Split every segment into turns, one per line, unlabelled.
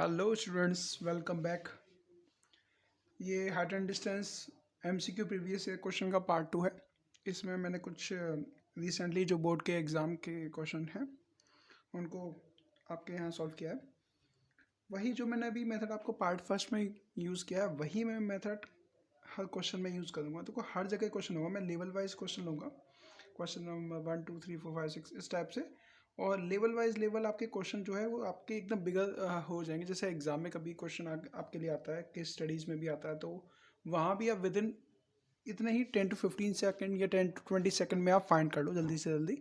Hello students, welcome back. ये height and distance MCQ previous year question का part 2 है। इसमें मैंने कुछ रिसेंटली जो बोर्ड के एग्ज़ाम के क्वेश्चन हैं उनको आपके यहाँ सॉल्व किया है। वही जो मैंने अभी मेथड आपको पार्ट फर्स्ट में यूज़ किया है वही मैं मेथड हर क्वेश्चन में यूज़ करूँगा। तो हर जगह क्वेश्चन होगा, मैं लेवल वाइज क्वेश्चन लूँगा, क्वेश्चन नंबर 1 2 3 4 5 6 इस टाइप से। और लेवल वाइज लेवल आपके क्वेश्चन जो है वो आपके एकदम बिगर हो जाएंगे। जैसे एग्जाम में कभी क्वेश्चन आपके लिए आता है, केस स्टडीज़ में भी आता है, तो वहाँ भी आप विद इन इतने ही 10 to 15 सेकंड या 10 to 20 सेकंड में आप फाइंड कर लो जल्दी से जल्दी।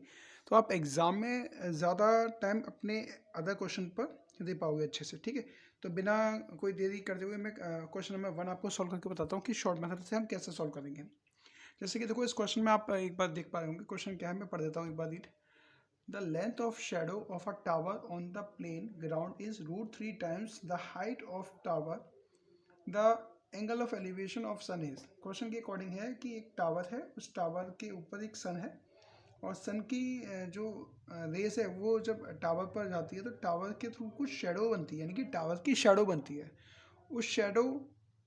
तो आप एग्ज़ाम में ज़्यादा टाइम अपने अदर क्वेश्चन पर दे पाओगे अच्छे से। ठीक है, तो बिना कोई देरी करते हुए मैं क्वेश्चन नंबर 1 आपको सॉल्व करके बताता हूँ कि शॉर्ट मेथड से हम कैसे सॉल्व करेंगे। जैसे कि देखो, इस क्वेश्चन में आप एक बार देख पा रहे होंगे क्वेश्चन क्या है, मैं पढ़ देता हूँ एक बार read. The length of shadow of a tower on the plain ground is √3 times the height of tower. The angle of elevation of sun is। Question के अकॉर्डिंग है कि एक टावर है, उस टावर के ऊपर एक सन है और सन की जो रेस है वो जब टावर पर जाती है तो टावर के थ्रू कुछ शेडो बनती है, यानी कि टावर की शेडो बनती है। उस शेडो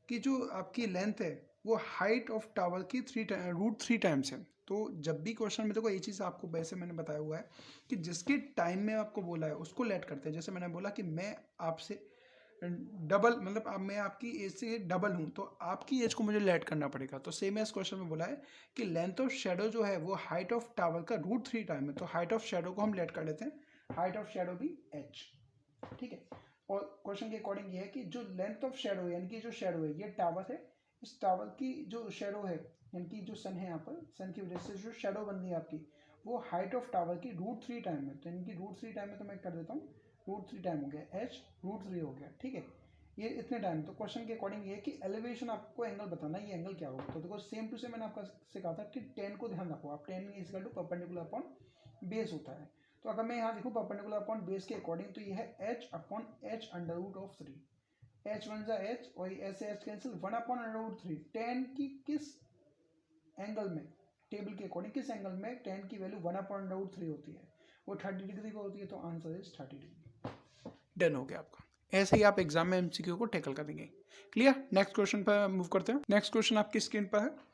की जो आपकी लेंथ है वो हाइट ऑफ टावर की √3 टाइम्स है। तो जब भी क्वेश्चन में देखो ये चीज़ आपको वैसे मैंने बताया हुआ है कि जिसके टाइम में आपको बोला है उसको लेट करते हैं। जैसे मैंने बोला कि मैं आपसे डबल, मतलब अब मैं आपकी एज से डबल हूँ तो आपकी एज को मुझे लेट करना पड़ेगा। तो सेम इस क्वेश्चन में बोला है कि लेंथ ऑफ शेडो जो है वो हाइट ऑफ टावर का √3 टाइम है। तो हाइट ऑफ शेडो को हम लेट कर लेते हैं, हाइट ऑफ शेडो भी h। ठीक है, और क्वेश्चन के अकॉर्डिंग ये है कि जो लेंथ ऑफ शेडो है, यानी कि जो शेडो है ये टावर है, इस टावर की जो शेडो है यानी कि जो सन है, यहाँ पर सन की वजह से जो शेडो बन रही है आपकी वो हाइट ऑफ टावर की √3 टाइम है। तो यानी कि √3 टाइम में तो मैं कर देता हूँ, √3 टाइम हो गया, h √3 हो गया। ठीक है, ये इतने टाइम। तो क्वेश्चन के अकॉर्डिंग ये है कि एलिवेशन आपको एंगल बताना है, ये एंगल क्या होगा। तो देखो सेम टू सेम मैंने आपका से कहा था कि टेन को ध्यान रखो आप, tan is equal to perpendicular upon base होता है। तो अगर मैं यहाँ देखूँ परपेंडिकुलर अपॉन बेस के अकॉर्डिंग तो ये है h upon h √3। h one जा h और ऐसे h कैंसिल, 1 अपॉन √3। टेन की किस एंगल में, टेबल के अकॉर्डिंग किस एंगल में टेन की वैल्यू 1 अपॉन √3 होती है, वो 30 डिग्री पर होती है। तो आंसर इज 30 डिग्री। डन हो गया आपका। ऐसे ही आप एग्जाम में एमसीक्यू को टैकल करेंगे। क्लियर। नेक्स्ट क्वेश्चन पर मूव करते हैं। नेक्स्ट क्वेश्चन आपकी स्क्रीन पर है।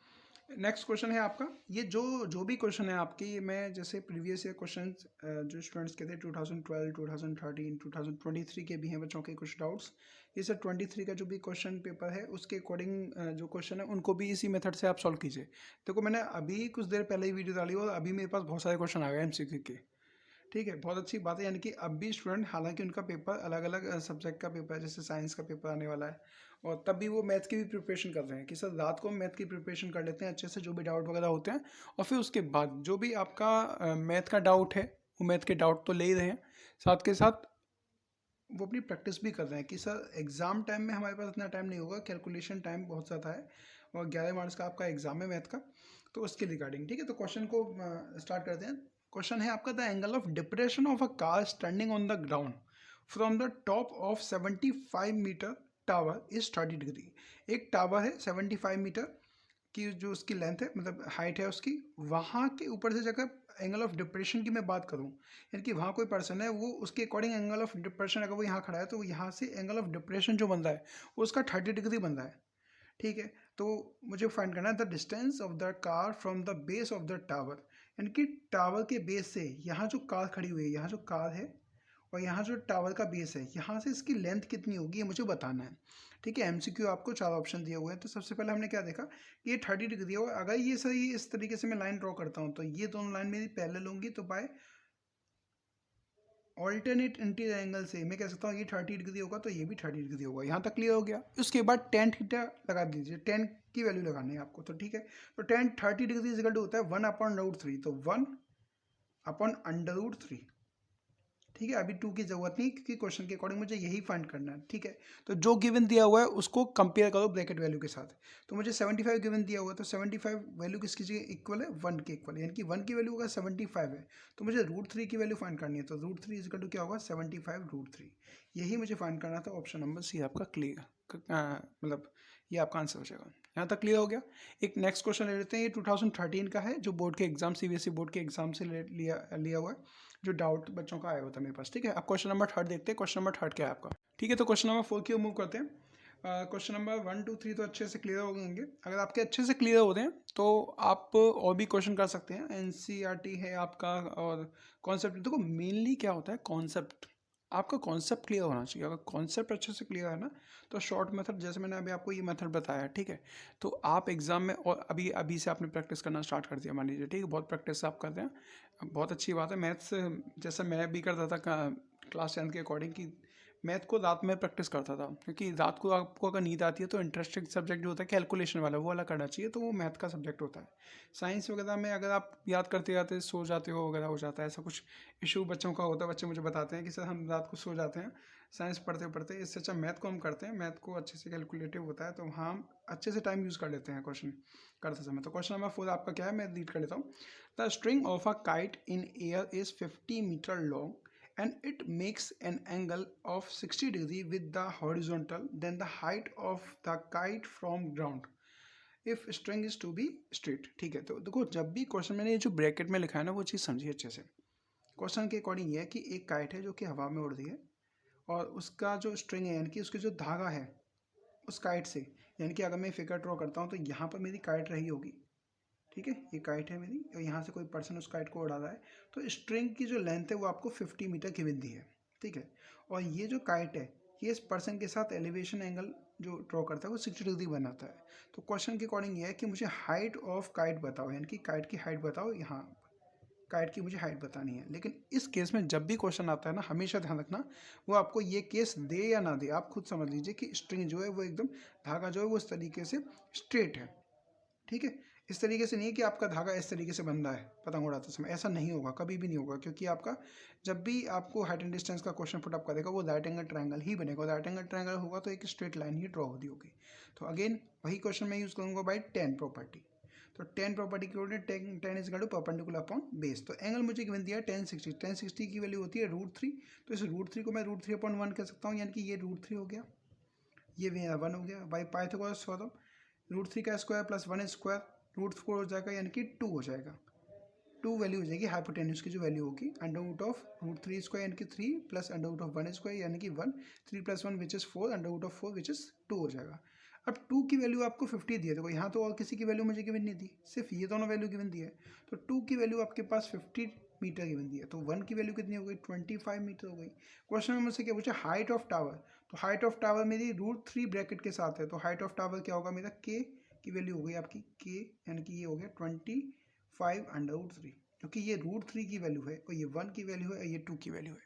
नेक्स्ट क्वेश्चन है आपका, ये जो जो भी क्वेश्चन है आपकी, मैं जैसे प्रीवियस ईयर क्वेश्चन जो स्टूडेंट्स के थे 2012 2013 2023 के भी हैं बच्चों के कुछ डाउट्स, ये सर 23 का जो भी क्वेश्चन पेपर है उसके अकॉर्डिंग जो क्वेश्चन है उनको भी इसी मेथड से आप सॉल्व कीजिए। देखो मैंने अभी कुछ देर पहले ही वीडियो डाली और अभी मेरे पास बहुत सारे क्वेश्चन आ गए एमसीक्यू के। ठीक है, बहुत अच्छी बात है। यानी कि अब भी स्टूडेंट, हालांकि उनका पेपर अलग अलग सब्जेक्ट का पेपर है, जैसे साइंस का पेपर आने वाला है और तब भी वो मैथ की भी प्रिपरेशन कर रहे हैं कि सर रात को मैथ की प्रिपरेशन कर लेते हैं अच्छे से, जो भी डाउट वगैरह होते हैं, और फिर उसके बाद जो भी आपका मैथ का डाउट है वो मैथ के डाउट तो ले ही रहे हैं, साथ के साथ वो अपनी प्रैक्टिस भी कर रहे हैं कि सर एग्ज़ाम टाइम में हमारे पास इतना टाइम नहीं होगा, कैलकुलेशन टाइम बहुत ज़्यादा है और 11 मार्क्स का आपका एग्जाम है मैथ का, तो उसके रिगार्डिंग। ठीक है, तो क्वेश्चन को स्टार्ट करते हैं। क्वेश्चन है आपका, the angle of depression of a car standing on the ground from the top of 75 metre tower is 30 degree. एक टावर है 75 मीटर की, जो उसकी लेंथ है, मतलब हाइट है उसकी, वहाँ के ऊपर से जगह एंगल ऑफ डिप्रेशन की मैं बात करूँ, यानी कि वहाँ कोई पर्सन है वो उसके अकॉर्डिंग एंगल ऑफ डिप्रेशन, अगर वो यहाँ खड़ा है तो यहाँ से एंगल ऑफ डिप्रेशन जो बन रहा है वो उसका 30 डिग्री बन रहा है। ठीक है, तो मुझे फाइंड करना है the distance of the car from the base of the tower, यानी कि टावर के बेस से यहाँ जो कार खड़ी हुई है, यहाँ जो कार है और यहाँ जो टावर का बेस है, यहाँ से इसकी लेंथ कितनी होगी ये मुझे बताना है। ठीक है, एमसीक्यू आपको 4 ऑप्शन दिए हुए हैं। तो सबसे पहले हमने क्या देखा कि ये 30 डिग्री है, और अगर ये सही इस तरीके से मैं लाइन ड्रॉ करता हूँ तो ये दोनों लाइन मेरी पैरेलल होंगी, तो बाय ऑल्टरनेट इंटीरियर एंगल से मैं कह सकता हूँ ये 30 डिग्री होगा तो ये भी 30 डिग्री होगा। यहाँ तक क्लियर हो गया। उसके बाद टेन थीटा लगा दीजिए, टेन की वैल्यू लगानी है आपको। तो ठीक है, तो टेन 30 डिग्री इक्वल टू होता है 1 अपॉन √3, तो 1 अपॉन √3। ठीक है, अभी 2 की जरूरत नहीं क्योंकि क्वेश्चन के अकॉर्डिंग मुझे यही फाइंड करना है। ठीक है, तो जो गिवन दिया हुआ है उसको कंपेयर करो ब्रैकेट वैल्यू के साथ। तो मुझे 75 गिवन दिया हुआ है, तो 75 वैल्यू किसकी जगह इक्वल है, 1 के इक्वल है, यानी कि 1 की वैल्यू अगर 75 है तो मुझे √3 की वैल्यू फाइंड करनी है। तो √3 इक्वल टू क्या होगा, 75 √3। यही मुझे फाइंड करना था। ऑप्शन नंबर सी आपका क्लियर, मतलब ये आपका आंसर हो जाएगा। यहाँ तक क्लियर हो गया। एक नेक्स्ट क्वेश्चन ले लेते हैं। ये 2013 का है, जो बोर्ड के एग्जाम, सीबीएसई बोर्ड के एग्जाम से लिया हुआ है, जो डाउट बच्चों का आया हुआ था मेरे पास। ठीक है, अब क्वेश्चन नंबर 3 देखते हैं। क्वेश्चन नंबर 3 क्या है आपका, ठीक है, तो क्वेश्चन नंबर 4 की ओर मूव करते हैं। क्वेश्चन नंबर 1 2 3 तो अच्छे से क्लियर हो गएंगे। अगर आपके अच्छे से क्लियर होते हैं तो आप और भी क्वेश्चन कर सकते हैं। एनसीईआरटी है आपका और कॉन्सेप्ट। देखो मेनली क्या होता है, कॉन्सेप्ट। आपका कॉन्सेप्ट क्लियर होना चाहिए। अगर कॉन्सेप्ट अच्छे से क्लियर है ना तो शॉर्ट मेथड, जैसे मैंने अभी आपको ये मेथड बताया, ठीक है, तो आप एग्जाम में, और अभी अभी से आपने प्रैक्टिस करना स्टार्ट कर दिया मान लीजिए, ठीक है, बहुत प्रैक्टिस आप करते हैं, बहुत अच्छी बात है। मैथ्स जैसे मैं भी करता था क्लास 10 के अकॉर्डिंग, कि मैथ को रात में प्रैक्टिस करता था, क्योंकि रात को आपको अगर नींद आती है तो इंटरेस्टिंग सब्जेक्ट जो होता है कैलकुलेशन वाला, वो वाला करना चाहिए, तो वो मैथ का सब्जेक्ट होता है। साइंस वगैरह में अगर आप याद करते जाते सो जाते हो वगैरह हो जाता है, ऐसा कुछ इशू बच्चों का होता है। बच्चे मुझे बताते हैं कि सर हम रात को सो जाते हैं साइंस पढ़ते पढ़ते, इससे अच्छा मैथ को हम करते हैं, मैथ को अच्छे से कैलकुलेटिव होता है, तो वहाँ हम अच्छे से टाइम यूज़ कर लेते हैं क्वेश्चन करते समय। तो क्वेश्चन नंबर 4 आपका क्या है, मैं रीड कर लेता हूँ। The string of a kite in air is 50 metre long and it makes an angle of 60 degree with the horizontal then the height of the kite from ground if string is to be straight। ठीक है, तो देखो जब भी question मैंने ये जो bracket में लिखा है ना वो चीज़ समझिए अच्छे से। क्वेश्चन के अकॉर्डिंग ये है कि एक काइट है जो कि हवा में उड़ रही है, और उसका जो स्ट्रिंग है यानी कि उसकी जो धागा है उस काइट से, यानी कि अगर मैं फिगर ड्रॉ करता हूँ तो यहाँ पर मेरी काइट रही होगी, ठीक है, ये काइट है मेरी, और यहाँ से कोई पर्सन उस काइट को उड़ा रहा है, तो स्ट्रिंग की जो लेंथ है वो आपको 50 मीटर की दी है, ठीक है। और ये जो काइट है ये इस पर्सन के साथ एलिवेशन एंगल जो ड्रॉ करता है वो 60 डिग्री बनाता है। तो क्वेश्चन के अकॉर्डिंग ये है कि मुझे हाइट ऑफ काइट बताओ, यानी कि काइट की हाइट बताओ। यहाँ काइट की मुझे हाइट बतानी है, लेकिन इस केस में जब भी क्वेश्चन आता है ना हमेशा ध्यान रखना वो आपको ये केस दे या ना दे, आप खुद समझ लीजिए कि स्ट्रिंग जो है वो एकदम, धागा जो है वो इस तरीके से स्ट्रेट है, ठीक है। इस तरीके से नहीं है कि आपका धागा इस तरीके से बंधा है पतंग उड़ाते समय, ऐसा नहीं होगा, कभी भी नहीं होगा, क्योंकि आपका जब भी आपको हाइट एंड डिस्टेंस का क्वेश्चन पुटअप करेगा वो राइट एंगल ट्रायंगल ही बनेगा, राइट एंगल ट्रायंगल होगा तो एक स्ट्रेट लाइन ही ड्रॉ होती होगी। तो अगेन वही क्वेश्चन मैं यूज़ करूँगा बाई टेन प्रॉपर्टी। तो टेन प्रॉपर्टी की ओर tan is equal to perpendicular upon base. तो एंगल मुझे गिवन दिया है 1060, 1060 की वैल्यू होती है √3। तो इस √3 को मैं √3/1 कह सकता हूँ, यानी कि ये √3 हो गया, ये मेरा 1 हो गया। बाई पाइथागोरस थ्योरम √3 का स्क्वायर प्लस 1 स्क्वायर √4 हो जाएगा, यानी कि 2 हो जाएगा। 2 वैल्यू हो जाएगी हाइपोटेन्यूज की जो वैल्यू होगी, अंडर रूट ऑफ √3 स्क्वायर यानी कि 3 plus under root of 1 square यानी कि 1, 3 + 1 which is 4, under root of 4 which is 2 हो जाएगा। अब 2 की वैल्यू आपको 50 दी है, देखो यहाँ तो और किसी की वैल्यू मुझे गिवन नहीं दी, सिर्फ ये दोनों वैल्यू गिवन दी है। तो 2 की वैल्यू आपके पास 50 मीटर गिवन दी है, तो 1 की वैल्यू कितनी हो गई, 25 मीटर हो गई। क्वेश्चन में मुझसे क्या पूछा, हाइट ऑफ टावर। तो हाइट ऑफ टावर मेरी √3 ब्रैकेट के साथ है, तो हाइट ऑफ टावर क्या होगा मेरा, के की वैल्यू हो गई आपकी के, यानी कि ये हो गया 25/√3, क्योंकि ये √3 की वैल्यू है और ये 1 की वैल्यू है और ये 2 की वैल्यू है।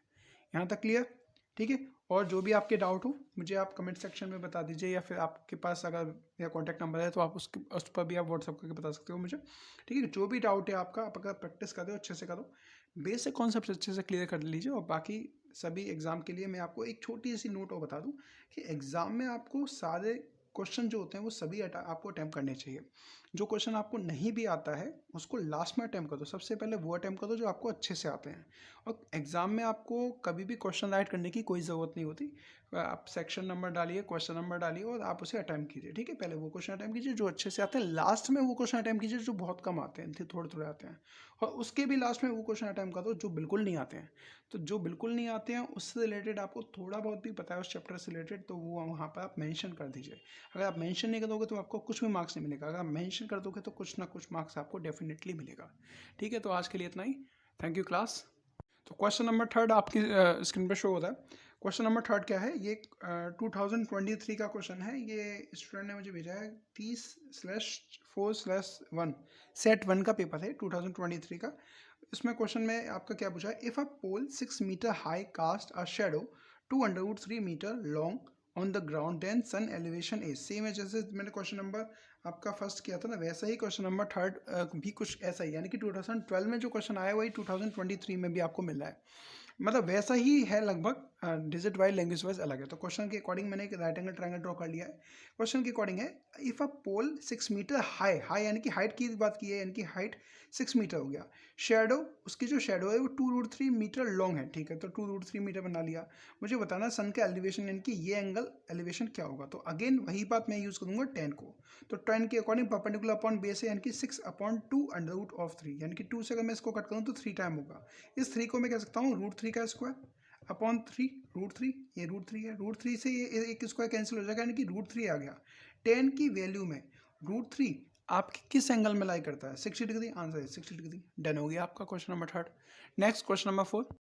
यहाँ तक क्लियर, ठीक है। और जो भी आपके डाउट हो मुझे आप कमेंट सेक्शन में बता दीजिए, या फिर आपके पास अगर मेरा कॉन्टैक्ट नंबर है तो आप उस पर भी आप व्हाट्सअप करके बता सकते हो मुझे, ठीक है। जो भी डाउट है आपका, आप अगर प्रैक्टिस कर रहे हो अच्छे से करो, बेसिक कॉन्सेप्ट अच्छे से क्लियर कर लीजिए। और बाकी सभी एग्ज़ाम के लिए मैं आपको एक छोटी सी नोट और बता दूँ कि एग्ज़ाम में आपको सारे क्वेश्चन जो होते हैं वो सभी आपको अटैम्प्ट करने चाहिए। जो क्वेश्चन आपको नहीं भी आता है उसको लास्ट में अटैम्प्ट करो, सबसे पहले वो अटैम्प्ट करो जो आपको अच्छे से आते हैं। और एग्ज़ाम में आपको कभी भी क्वेश्चन राइट करने की कोई ज़रूरत नहीं होती, आप सेक्शन नंबर डालिए, क्वेश्चन नंबर डालिए और आप उसे अटैम्प्ट कीजिए, ठीक है। पहले वो क्वेश्चन अटैम्प्ट कीजिए जो अच्छे से आते हैं, लास्ट में वो क्वेश्चन अटैम्प्ट कीजिए जो बहुत कम आते हैं, थोड़े थोड़े आते हैं, और उसके भी लास्ट में वो क्वेश्चन अटैम्प्ट करो जो बिल्कुल नहीं आते हैं। तो जो बिल्कुल नहीं आते हैं उससे रिलेटेड आपको थोड़ा बहुत भी पता है उस चैप्टर से रिलेटेड, तो वो वहाँ पर आप मेंशन कर दीजिए। अगर आप मेंशन नहीं करोगे तो आपको कुछ भी मार्क्स नहीं मिलेगा, अगर आप मेंशन कर दोगे तो कुछ ना कुछ मार्क्स आपको डेफिनेटली मिलेगा, ठीक है। तो आज के लिए इतना ही, थैंक यू क्लास। तो क्वेश्चन नंबर 3 आपकी स्क्रीन पर शो होता है। क्वेश्चन नंबर 3 क्या है, ये 2023 का क्वेश्चन है, ये स्टूडेंट ने मुझे भेजा है 30/4/1 सेट 1 का पेपर है 2023 का। इसमें क्वेश्चन में आपका क्या पूछा है, if a pole 6 metre high cast a shadow 2√3 metre long on the ground then sun elevation is. Same है जैसे मैंने क्वेश्चन नंबर आपका फर्स्ट किया था ना, वैसा ही क्वेश्चन नंबर 3 भी कुछ ऐसा ही, यानी कि 2012 में जो क्वेश्चन आया वही 2023 में भी आपको मिल रहा है, मतलब वैसा ही है लगभग, डिजिट वाइज लैंग्वेज वाइज अलग है। तो क्वेश्चन के अकॉर्डिंग मैंने एक राइट एंगल ट्रायंगल ड्रॉ कर लिया है। क्वेश्चन के अकॉर्डिंग है, if a pole 6 metre high, high यानी कि हाइट की बात की है, यानी कि हाइट 6 मीटर हो गया, शेडो उसकी जो शेडो है वो 2√3 मीटर लॉन्ग है, ठीक है। तो 2√3 मीटर बना लिया, मुझे बताना सन का एलिवेशन यानी कि ये एंगल एलिवेशन क्या होगा। तो अगेन वही बात मैं यूज़ करूँगा 10 को। तो 10 के अकॉर्डिंग परपेंडिकुलर अपॉन बेस है, यानी कि 6/2 अंडर रूट ऑफ 3, यानी कि 2 से अगर मैं इसको कट करूँ तो 3 टाइम होगा। इस 3 को मैं कह सकता हूँ √3 का स्क्वायर। अपॉन 3 √3, ये √3 है, √3 से ये एक स्क्वायर कैंसिल हो जाएगा, यानी कि √3 आ गया। tan की वैल्यू में √3 आपके किस एंगल में लाई करता है? 60 डिग्री। आंसर है 60 डिग्री। डन हो गया आपका question number 3। Next question number 4।